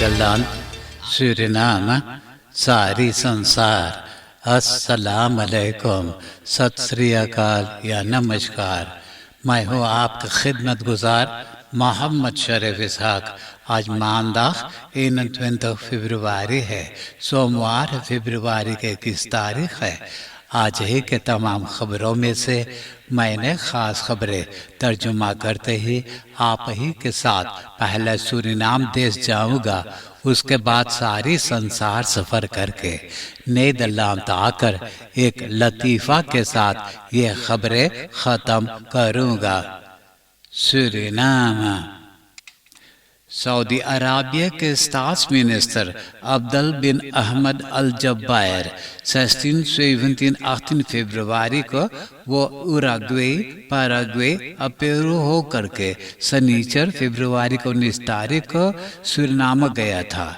Nederland, Suriname, सारी संसार, अस्सलाम अलैकुम, सत श्री अकाल या नमस्कार। मैं हूँ आपका खिदमत गुजार मोहम्मद शरीफ इसहाक। आज मानदाख 21 फरवरी है, सोमवार फरवरी के 21 तारीख है। आज ही के तमाम खबरों में से मैंने ख़ास खबरें तर्जुमा करते ही आप ही के साथ पहले सूरीनाम देश जाऊंगा, उसके बाद सारी संसार सफ़र करके नीदरलैंड आकर एक लतीफ़ा के साथ ये खबरें ख़त्म करूंगा। सूरीनाम। सऊदी अरबिया के स्टाट्स मिनिस्टर अब्दुल बिन अहमद अल जब्बार 16-17-18 फरवरी को वो उरुग्वे, पैराग्वे और पेरू होकर के शनिचर फरवरी को 19 तारीख को सूरीनाम गया था।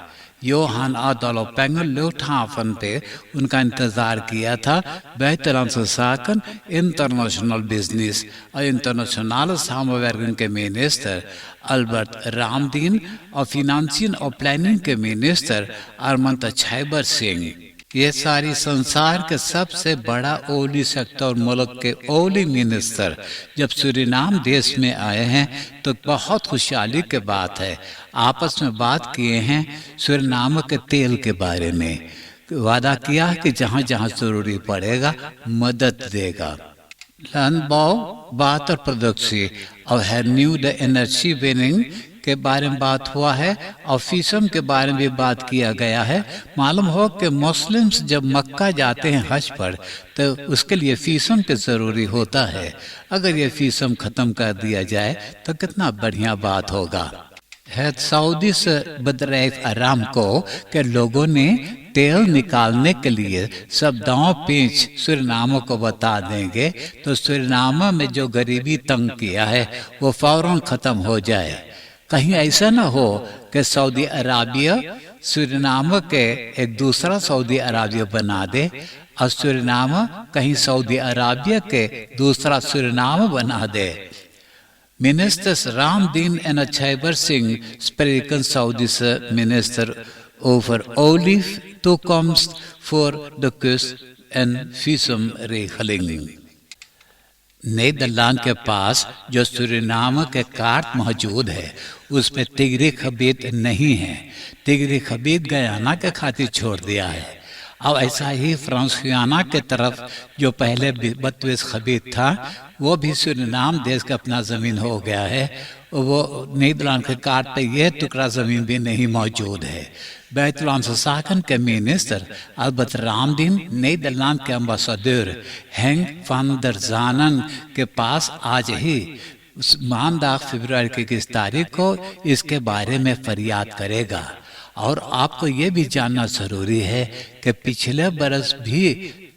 योहान आदोलो पेंगल लुफ्थहाफन पे उनका इंतज़ार किया था। बैतलान से साकन इंटरनेशनल बिजनेस और इंटरनेशनल सामवर्गन के मिनिस्टर अल्बर्ट रामदीन और फिनांसियन और प्लानिंग के मिनिस्टर अरमंत छैबर सिंह। ये सारी संसार के सबसे बड़ा ओली सेक्टर मुल्क के ओली मिनिस्टर जब सूरीनाम देश में आए हैं तो बहुत खुशहाली की बात है। आपस में बात किए हैं सूरीनाम के तेल के बारे में। वादा किया कि जहाँ जहाँ जरूरी पड़ेगा मदद देगा। लैंडबॉ वाटर प्रोडक्शन और hernieuwde एनर्जी के बारे में बात हुआ है और फीसम के बारे में भी बात किया गया है। मालूम हो कि मुस्लिम्स जब मक्का जाते हैं हज पर तो उसके लिए फीसम के ज़रूरी होता है। अगर ये फीसम ख़त्म कर दिया जाए तो कितना बढ़िया बात होगा। है सऊदी से बदरैफ अरामको के लोगों ने तेल निकालने के लिए सब दांव पेंच सूरीनाम को बता देंगे तो सूरीनाम में जो गरीबी तंग किया है वो फौरन ख़त्म हो जाए। कहीं ऐसा न हो कि सऊदी अरबिया सूरीनाम के एक दूसरा सऊदी अरबिया बना दे और सूरीनाम कहीं सऊदी अरबिया के दूसरा सूरीनाम बना दे। Ministers Ramdeen and छैबर Singh spreken Saudische minister over olie-toekomst voor de kust en visumregeling। Netherlands के पास जो सूरीनाम के कार्ड मौजूद है उसमें तिगरी खबीत नहीं है। तिगरी खबीत गयाना के खातिर छोड़ दिया है। अब ऐसा ही फ्रांस गुयाना के तरफ जो पहले 32 खबीत था वो भी सूरीनाम देश का अपना ज़मीन हो गया है। वो नीदरलैंड के कार्ड पे यह टुकड़ा ज़मीन भी नहीं मौजूद है। बैतलान से साकन के मिनिस्टर अल्बर्ट रामदीन नीदरलैंड के एम्बेसडर हेंक van der Zanen के पास आज ही मानदाख फरवरी की 21 तारीख को इसके बारे में फरियाद करेगा। और आपको ये भी जानना ज़रूरी है कि पिछले बरस भी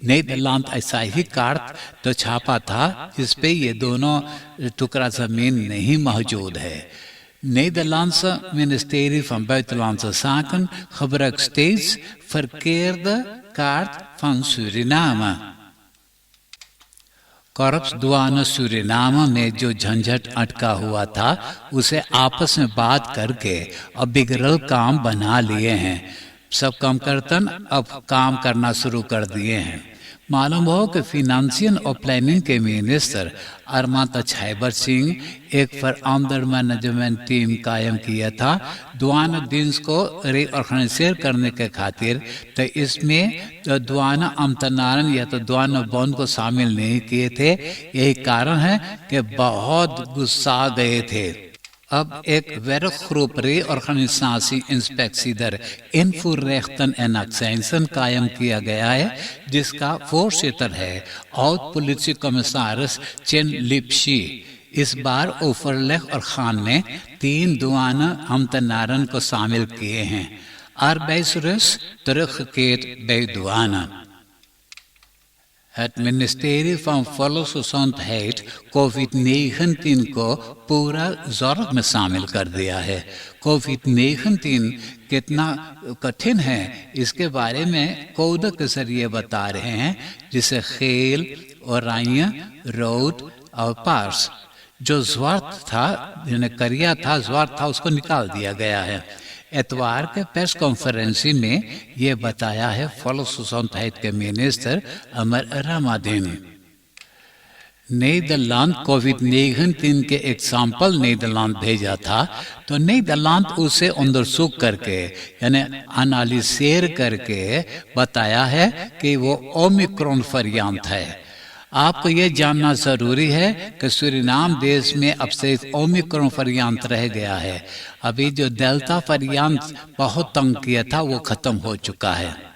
नीदरलैंड ऐसा ही कार्ड तो छापा था जिसपे ये दोनों टुकड़ा ज़मीन नहीं मौजूद है। Nederlandse ministerie van Buitenlandse Zaken gebruikt steeds verkeerde kaart van Suriname। कॉर्प्स दुआना सूरीनाम में जो झंझट अटका हुआ था उसे आपस में बात करके अब बिगड़ल काम बना लिए हैं। सब काम करतन अब काम करना शुरू कर दिए हैं। मालूम हो कि फिनांसियन और प्लानिंग के मिनिस्टर अरमंत छैबर सिंह एक फॉर्मर मैनेजमेंट टीम कायम किया था दुआना दिन्स को रीऑर्गेनाइज करने के खातिर। तो इसमें तो दुआना अमतनारन या तो दुआना बॉन्ड को शामिल नहीं किए थे। यही कारण है कि बहुत गुस्सा गए थे। अब एक werkgroep reorganisatie inspectie der invoerrechten en accijnsen कायम किया गया है जिसका voorzitter है oud politiecommissaris चेन लिप्शी। इस बार ओफरलेख और खान ने 3 दुआना अमतनारन को शामिल किए हैं। arbeidsrust teruggekeerd bij douane। Het ministerie van Volksgezondheid COVID-19 को पूरा ज़रूरत में शामिल कर दिया है। कोविड-19 कितना कठिन है इसके बारे में कोड के जरिए बता रहे हैं, जिसे खेल और राइया रोड और पार्स जो ज्वार्थ था, जिन्हें करिया था, ज्वार्थ था, उसको निकाल दिया गया है। एतवार के प्रेस कॉन्फ्रेंस में ये बताया है Volksgezondheid के मिनिस्टर अमर रामाधीन। नीदरलैंड कोविड-19 के एग्जाम्पल नीदरलैंड भेजा था, तो नीदरलैंड उसे अंदरसूख करके यानी एनालिसेर करके बताया है कि वो ओमिक्रॉन वेरिएंट है। आपको ये जानना जरूरी है कि सूरीनाम देश में अब से ओमिक्रॉन वेरिएंट रह गया है। अभी जो डेल्टा वेरिएंट बहुत तंग किया था वो खत्म हो चुका है।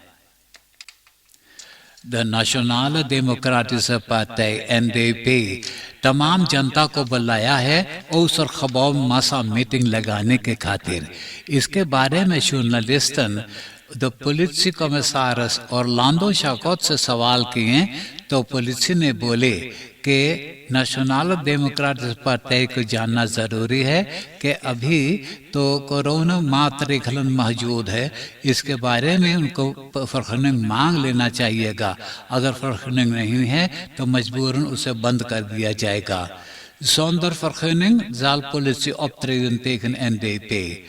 The national democratic party NDP तमाम जनता को बुलाया है और खबों मसा मीटिंग लगाने के खातिर। इसके बारे में जर्नलिस्टन द पुलिस कमिश्नर ऑरलैंडो शाकोट से सवाल किए तो पुलिस ने बोले कि नेशनल डेमोक्रेटिक पार्टी को जानना ज़रूरी है कि अभी तो कोरोना मातृकलन मौजूद है, इसके बारे में उनको फर्खनिंग मांग लेना चाहिएगा। अगर फर्खनिंग नहीं है तो मजबूरन उसे बंद कर दिया जाएगा। Zonder vergunning zal politie optreden tegen NDP.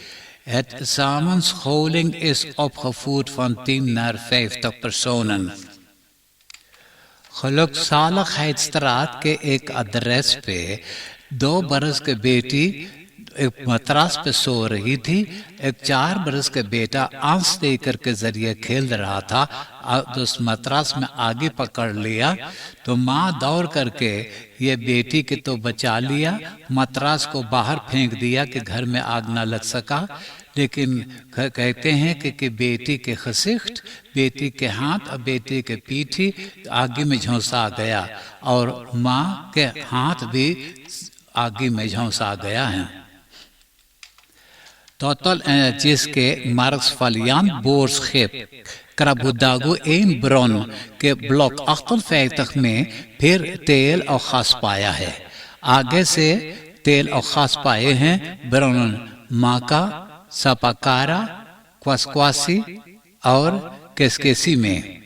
Het samenscholing is opgevoerd van 10 naar 50 personen. खलुकसालखैदरात के एक एड्रेस पे 2 बरस की बेटी एक मद्रास पे सो रही थी। एक 4 बरस का बेटा आंस देकर के जरिए खेल रहा था, तो उस मद्रास में आगे पकड़ लिया तो माँ दौड़ करके ये बेटी के तो बचा लिया, मद्रास को बाहर फेंक दिया कि घर में आग ना लग सका। लेकिन कहते हैं कि बेटी के खसिख्त, बेटी के हाथ और बेटी के पीठी आगे में झोंसा गया और माँ के हाथ भी आगे में झोंसा गया है। Total energies के मार्क्स वालियान बोर्सखेप कराबुदागो एन ब्रॉन के ब्लॉक 58 में फिर तेल और खास पाया है। आगे से तेल और खास पाए हैं ब्रॉन माका, सपाकारा, क्वास्क्वासी और केसकेसी में।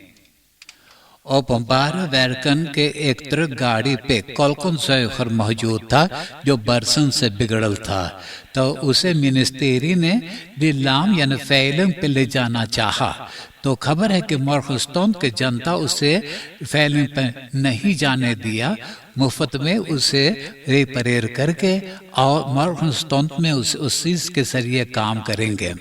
और बम्बार वैरकन के एक ट्रक गाड़ी पे कॉलकन सैखर मौजूद था जो बरसन से बिगड़ल था, तो उसे मिनिस्ट्री ने नीलाम यानी फैलिंग पे ले जाना चाहा। तो खबर है कि मॉर्गस्टोन के जनता उसे फैलिंग पे नहीं जाने दिया, मुफ्त में उसे रिपेयर करके और मॉर्गस्टोन में उस चीज के जरिए काम करेंगे।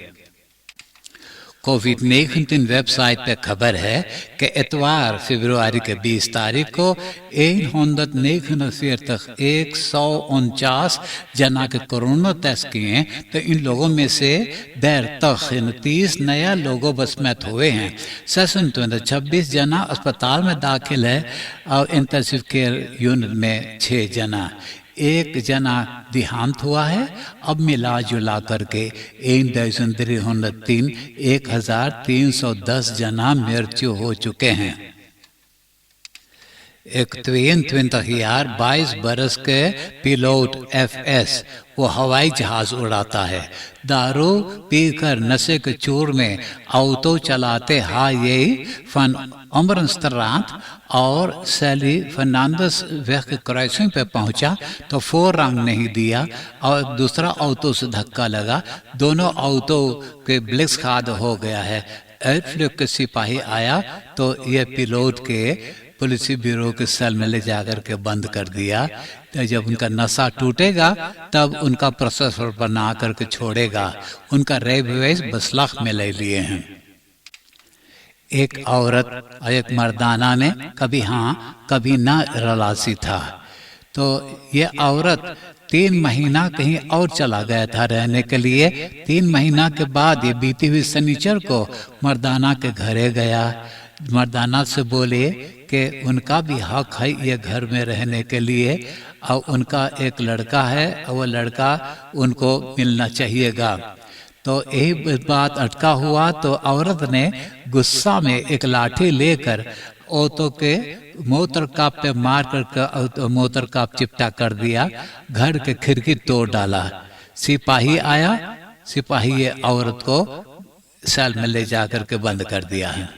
कोविड-19 वेबसाइट पे खबर है कि इतवार फरवरी के 20 तारीख को 149 जना के कोरोना टेस्ट किए, तो इन लोगों में से देर तक 30 नया लोगों बसमत हुए हैं। 26 जना अस्पताल में दाखिल है और इंटेंसिव केयर यूनिट में 6 जना। 1 जना देहांत हुआ है। अब मिला जुला करके 1310 जना मृत्यु हो चुके हैं। एक 22 बरस के पिलोट FS वो हवाई जहाज उड़ाता है। दारू पीकर नशे के चूर में ऑटो चलाते हाई फन अमरस्त्रांत और सैली फर्नांडस वेख क्रॉसिंग पे पहुंचा तो 4 रंग नहीं दिया और दूसरा ऑटो से धक्का लगा। दोनों ऑटो के ब्लिक्स खाद हो गया है। एयरफ्लिप के सिपाही आया तो ये पिलोट के पुलिस ब्यूरो के सेल में ले जाकर के बंद कर दिया। तो जब उनका नशा टूटेगा तब उनका प्रोसेसर बना करके छोड़ेगा। उनका रेवेस बसलाख में ले लिए हैं। एक औरत और एक मर्दाना ने कभी हाँ कभी ना रलासी था। तो ये औरत 3 महीना कहीं और चला गया था रहने के लिए। 3 महीना के बाद ये बीती हुई शनिचर को मर्दाना के घरे गया। मर्दाना से बोले कि उनका भी हक है ये घर में रहने के लिए और उनका एक लड़का है और वो लड़का उनको मिलना चाहिएगा। तो यही बात अटका हुआ तो औरत ने गुस्सा में एक लाठी लेकर ऑटो के मोटर काप पे मार कर मोटर काप चिपटा कर दिया। घर के खिड़की तोड़ डाला। सिपाही आया, सिपाही ये औरत को सेल में ले जाकर के बंद कर दिया है।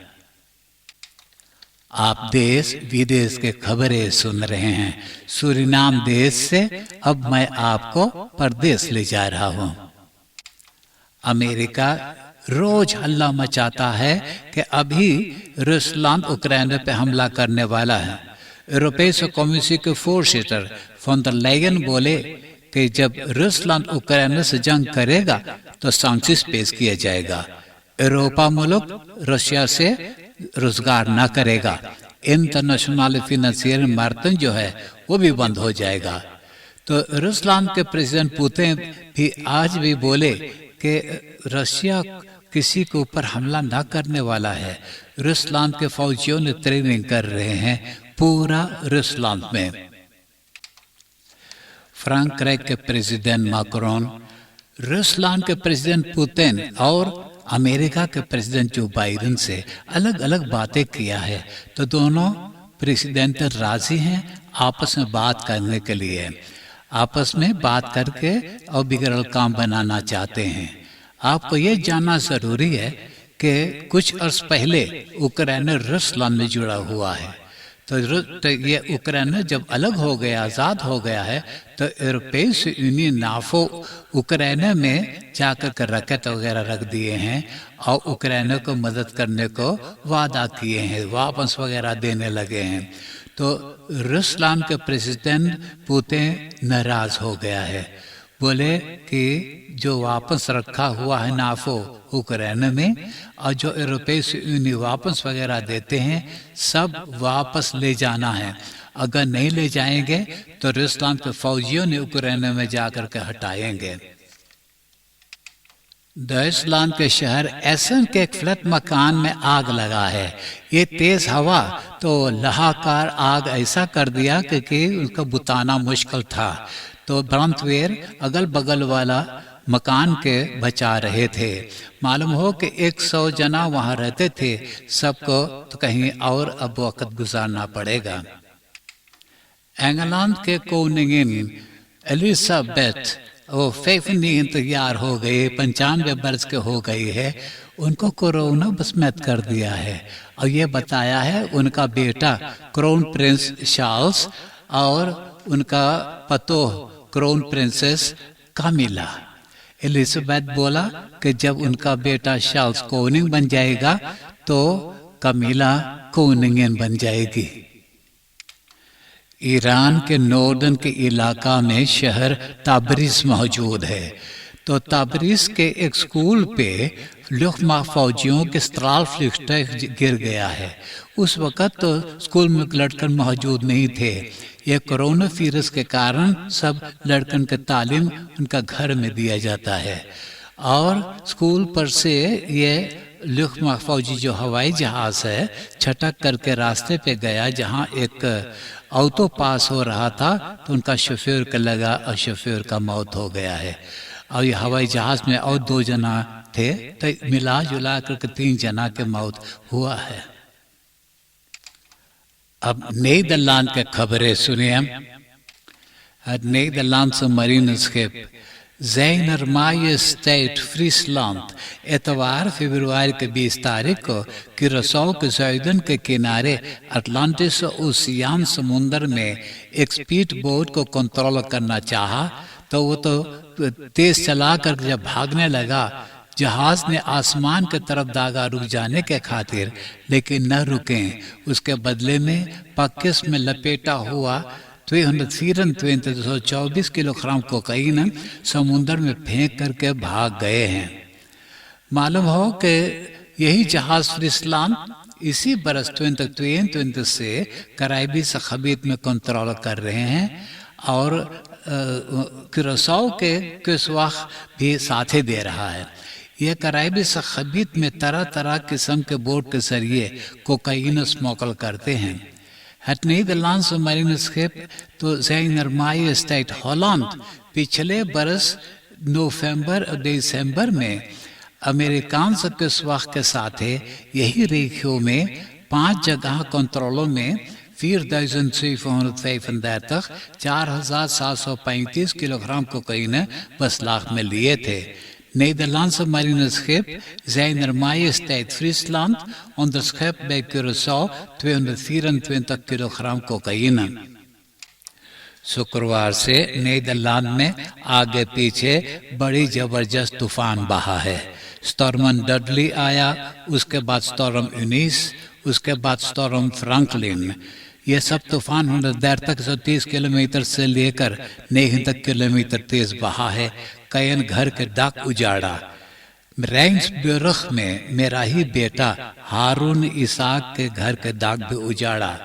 आप देश विदेश के खबरें सुन रहे हैं सूरीनाम देश से। अब मैं आपको परदेश ले जा रहा हूँ। अमेरिका रोज हल्ला मचाता है कि अभी रूसलैंड यूक्रेन पे हमला करने वाला है। यूरोपीय कम्युनिस्ट के फोर्सिटर फॉन der Leyen बोले कि जब रूसलैंड यूक्रेन से जंग करेगा तो सैंक्शंस पेश किया जाएगा। यूरोपा मुल्क रशिया से रोजगार न करेगा। इंटरनेशनल फिनेंशियल मार्केट जो है वो भी बंद हो जाएगा। तो रूसलैंड के प्रेसिडेंट पुतिन भी आज भी बोले कि रशिया किसी के ऊपर हमला न करने वाला है। रूसलैंड के फौजियों ने ट्रेनिंग कर रहे हैं पूरा रूसलैंड में। फ्रांक्राई के प्रेसिडेंट मैक्रोन, रूसलैंड के प्रेसिडेंट पुतिन और अमेरिका के प्रेसिडेंट जो बाइडेन से अलग अलग बातें किया है। तो दोनों प्रेसिडेंट राजी हैं आपस में बात करने के लिए, आपस में बात करके और बिगड़ल काम बनाना चाहते हैं। आपको ये जानना जरूरी है कि कुछ अर्स पहले यूक्रेन रूसलैंड में जुड़ा हुआ है। तो ये यूक्रेन जब अलग हो गया, आज़ाद हो गया है, तो यूरोपीय यूनियन नाफो यूक्रेन में जाकर के रॉकेट वगैरह रख दिए हैं और यूक्रेन को मदद करने को वादा किए हैं, वापस वगैरह देने लगे हैं। तो रूसलैंड के प्रेसिडेंट पुतिन नाराज हो गया है, बोले कि जो वापस रखा हुआ है नाफो यूक्रेन में और जो यूरोपीय यूनियन वापस वगैरह देते हैं सब वापस ले जाना है। अगर नहीं ले जाएंगे तो रूसलैंड के फौजियों ने यूक्रेन में जाकर के हटाएंगे। डॉइचलैंड के शहर एसन के एक फ्लैट मकान में आग लगा है। ये तेज हवा तो लहाकार आग ऐसा कर दिया कि उसका बुताना मुश्किल था। तो ब्रांडवेयर अगल बगल वाला मकान के बचा रहे थे। मालूम हो कि 100 जना वहां रहते थे, सबको तो कहीं और अब वक्त गुजारना पड़ेगा। इंग्लैंड के कोनिंगिन एलिजाबेथ वो फेफनी तैयार हो गए, 95 वर्ष के हो गई है। उनको कोरोना बसमत कर दिया है और ये बताया है उनका बेटा क्राउन प्रिंस चार्ल्स और उनका पतोह क्राउन प्रिंसेस कामिला। एलिजाबेथ बोला कि जब उनका बेटा चार्ल्स कोनिंग बन जाएगा तो कामिला कोनिंगन बन जाएगी। ईरान के नॉर्दर्न के इलाका में शहर ताबरिज मौजूद है। तो ताबरिज के एक स्कूल पे लुफ्तवाफ़े फौजियों के स्ट्राल फ्लिक्स्टर गिर गया है। उस वक़्त तो स्कूल में लड़कन मौजूद नहीं थे। ये कोरोना वायरस के कारण सब लड़कन के तालीम उनका घर में दिया जाता है और स्कूल पर से ये लुफ्तवाफ़े फौजी जो हवाई जहाज है छटक करके रास्ते पे गया जहाँ एक ऑटो पास हो रहा था, तो उनका शोफर का लगा और शोफर का मौत हो गया है। और ये हवाई जहाज में और 2 जना थे, तो मिला जुला करके 3 जना के मौत हुआ है। अब नीदरलैंड के खबरें सुनिए। नीदरलैंड मरीन स्केप ज़ैनर माजेस्टेट फ्रीसलैंड एतवार फरवरी के 20 तारीख को क्यूरासाओ के जॉर्डन के किनारे अटलांटिस ओशियन समुद्र में एक स्पीड बोट को कंट्रोल करना चाहा, तो वो तो तेज चला कर जब भागने लगा, जहाज ने आसमान की तरफ दागा रुक जाने के खातिर, लेकिन न रुके। उसके बदले में पक्किस में लपेटा हुआ 224 किलोग्राम कोकाइन समुद्र में फेंक करके भाग गए हैं। मालूम हो कि यही जहाज फ्रीसलैंड इसी बरस 2020 से कराइबी सखबीत में कंट्रोल कर रहे हैं और क्यूरासाओ के कुसवाख भी साथी दे रहा है। यह कराइबी सखबीत में तरह तरह किस्म के बोट के जरिए कोकाइन स्मोकल करते हैं। नीदरलैंड मरीन स्केप तो ज़ैनर माजेस्टेट हॉलैंड पिछले बरस नवंबर और दिसंबर में अमेरिकान कुसवाख के साथ यही रेखियों में 5 जगह कंट्रोलों में 4,735 4,735 किलोग्राम कोकाइन बस लाख में लिए थे। Nederlandse marineschip ज़ैनर माजेस्टेट फ्रीसलैंड onderschept bij Curaçao 224 kilogram cocaïne. शुक्रवार से नीदरलैंड में आगे पीछे बड़ी जबरदस्त तूफान बहा है। स्टॉर्मन डडली आया, उसके बाद स्टॉर्म यूनिस, उसके बाद स्टॉर्म फ्रैंकलिन। ये सब तूफान देर तक 130 किलोमीटर से लेकर 90 किलोमीटर तेज बहा है। कयन घर के दाग उजाड़ा। रैंक्सब्यूरख में मेरा ही बेटा हारून इसाक के घर के दाग भी उजाड़ा।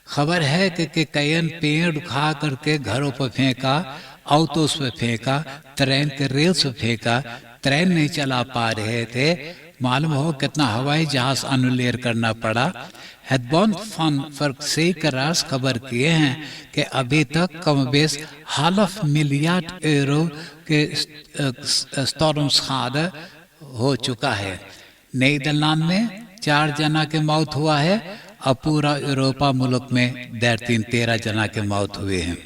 खबर है कि कयन पेड़ उखा करके घरों पर फेंका, ऑटोस पे फेंका, ट्रेन के रेल्स पे फेंका, ट्रेन नहीं चला पा रहे थे। मालूम हो कितना हवाई जहाज अनुलेर करना पड़ा। हेडबॉन्ड फन करार खबर किए हैं कि अभी तक कमबेश ½ मिलियन यूरो के स्टॉर्म खाद हो चुका है। नीदरलैंड में 4 जना के मौत हुआ है और पूरा यूरोपा मुल्क में 13 जना के मौत हुए हैं।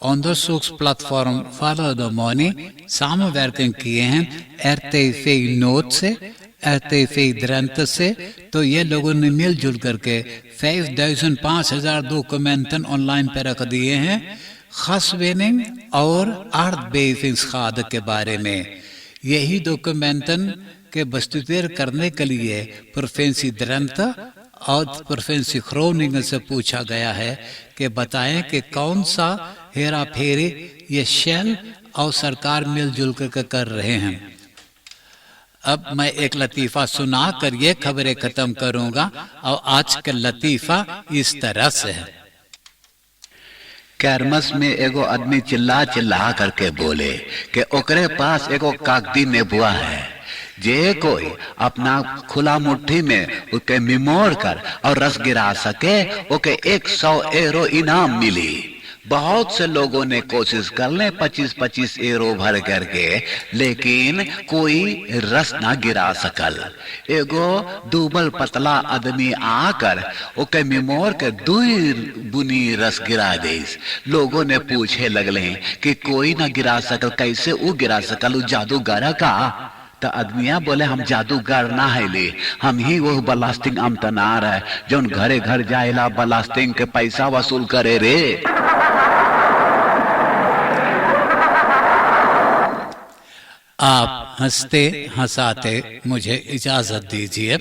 Onderzoeksplattform Follow the Money samenwerking किए हैं RTV नोट से, RTV Drenthe से। तो ये लोगों ने मिलजुल करके 5,000 डॉक्यूमेंटन ऑनलाइन पे रख दिए हैं खसवेनिंग और aardbevingsschade के बारे में। यही डॉक्यूमेंटन के बस्तुतेर करने के लिए प्रोफेंसी Drenthe और प्रोफेंसी ग्रोनिंगन से पूछा गया है कि बताएं कि कौन सा हेरा फेरी ये शेल और सरकार मिलजुल कर रहे हैं। अब मैं एक लतीफ़ा सुना कर ये खबरें खत्म करूंगा और आज का लतीफ़ा इस तरह से है। कैरमस में एगो आदमी चिल्ला चिल्ला करके बोले कि ओकरे पास एगो कागदी नेबुआ है, जे कोई अपना खुला मुट्ठी में उके मिमोड़ कर और रस गिरा सके ओके 100 यूरो इनाम मिली। बहुत से लोगों ने कोशिश कर ले 25-25 यूरो भर करके, लेकिन कोई रस ना गिरा सकल। एगो दुबल पतला आदमी आकर ओके मिमोर के 2 बुनी रस गिरा दे। लोगों ने पूछे लगले कि कोई ना गिरा सकल, कैसे वो गिरा सकल, वो जादूगर का? तो आदमिया बोले हम जादूगर ना है ले, हम ही वो बलास्टिंग अमतनार है जो घरे घर जाएला बलास्टिंग के पैसा वसूल करे रे। आप हंसते हंसाते मुझे इजाजत दीजिए।